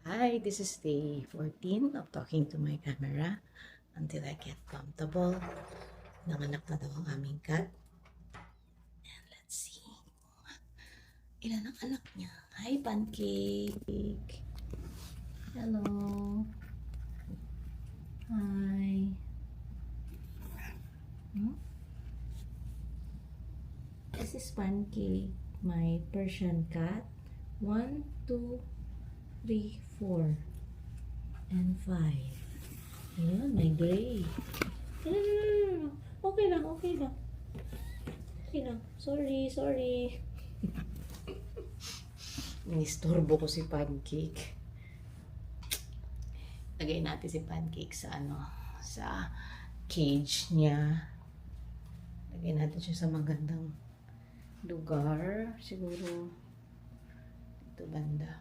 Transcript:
Hi, this is day 14 of talking to my camera until I get comfortable. Nanganak na daw ang aming cat. And let's see. Ilan ang anak niya? Hi, Pancake. Hello. Hi. This is Pancake, my Persian cat. 1, 2, 3, 4, and 5. Ayun, may gray. No. Okay lang, okay lang. Okay lang. Sorry. Inistorbo ko si Pancake. Lagay natin si Pancake sa sa cage niya. Lagay natin siya sa magandang lugar. Siguro dito banda.